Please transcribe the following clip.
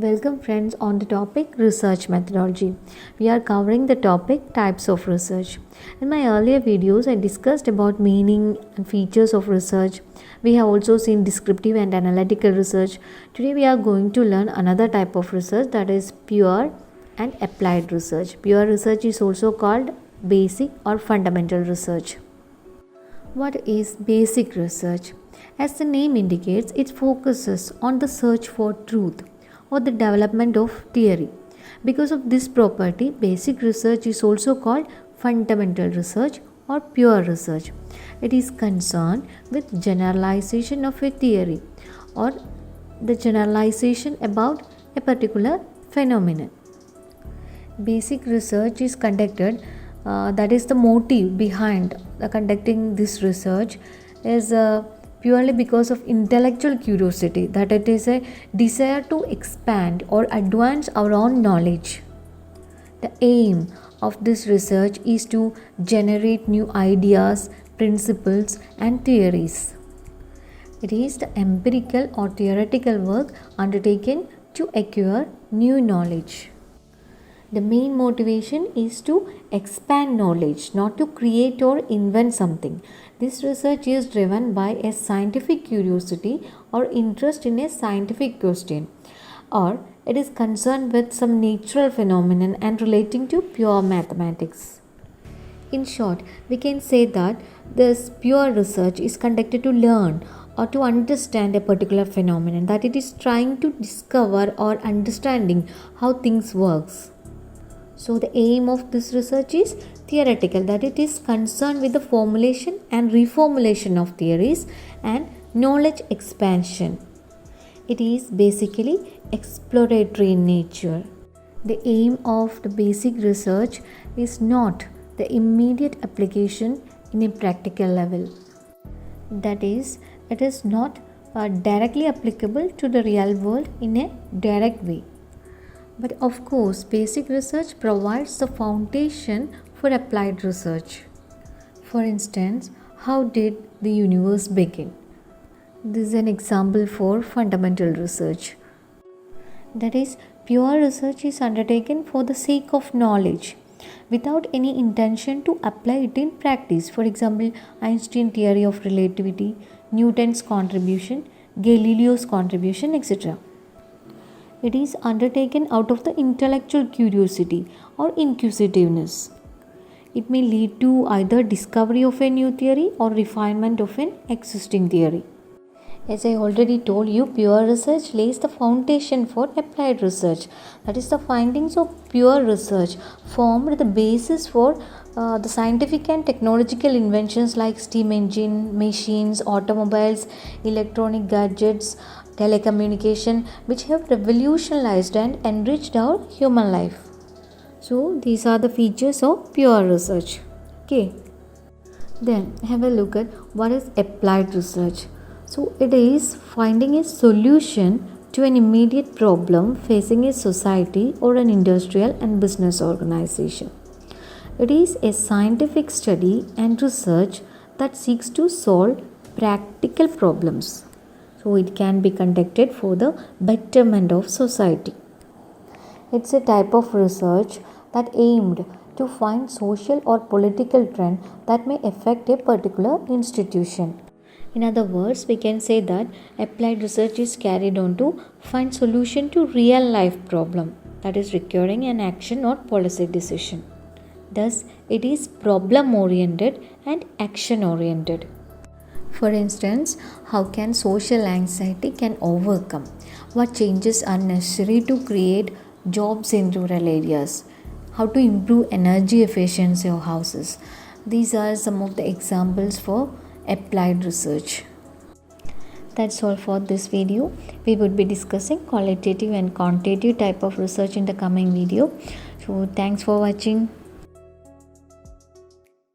Welcome friends on the topic research methodology. We are covering the topic types of research. In my earlier videos I discussed about meaning and features of research. We have also seen descriptive and analytical research. Today we are going to learn another type of research, that is pure and applied research. Pure research is also called basic or fundamental research. What is basic research? As the name indicates, it focuses on the search for truth or the development of theory. Because of this property, basic research is also called fundamental research or pure research. It is concerned with generalization of a theory or the generalization about a particular phenomenon. Basic research is conducted, that is the motive behind conducting this research is purely because of intellectual curiosity, that it is a desire to expand or advance our own knowledge. The aim of this research is to generate new ideas, principles and theories. It is the empirical or theoretical work undertaken to acquire new knowledge. The main motivation is to expand knowledge, not to create or invent something. This research is driven by a scientific curiosity or interest in a scientific question, or it is concerned with some natural phenomenon and relating to pure mathematics. In short, we can say that this pure research is conducted to learn or to understand a particular phenomenon, that it is trying to discover or understanding how things works. So the aim of this research is theoretical, that it is concerned with the formulation and reformulation of theories and knowledge expansion. It is basically exploratory in nature. The aim of the basic research is not the immediate application in a practical level. That is, it is not directly applicable to the real world in a direct way. But of course, basic research provides the foundation for applied research. For instance, how did the universe begin? This is an example for fundamental research. That is, pure research is undertaken for the sake of knowledge, without any intention to apply it in practice. For example, Einstein's theory of relativity, Newton's contribution, Galileo's contribution, etc. It is undertaken out of the intellectual curiosity or inquisitiveness. It may lead to either discovery of a new theory or refinement of an existing theory. As I already told you, pure research lays the foundation for applied research. That is, the findings of pure research formed the basis for the scientific and technological inventions like steam engine, machines, automobiles, electronic gadgets, telecommunication, which have revolutionized and enriched our human life. So these are the features of pure research. Okay. Then have a look at what is applied research. So it is finding a solution to an immediate problem facing a society or an industrial and business organization. It is a scientific study and research that seeks to solve practical problems. So it can be conducted for the betterment of society. It's a type of research that aimed to find social or political trend that may affect a particular institution. In other words, we can say that applied research is carried on to find solution to real life problem that is requiring an action or policy decision. Thus, it is problem oriented and action oriented. For instance, how can social anxiety can overcome? What changes are necessary to create jobs in rural areas? How to improve energy efficiency of houses? These are some of the examples for applied research. That's all for this video. We would be discussing qualitative and quantitative type of research in the coming video. So thanks for watching.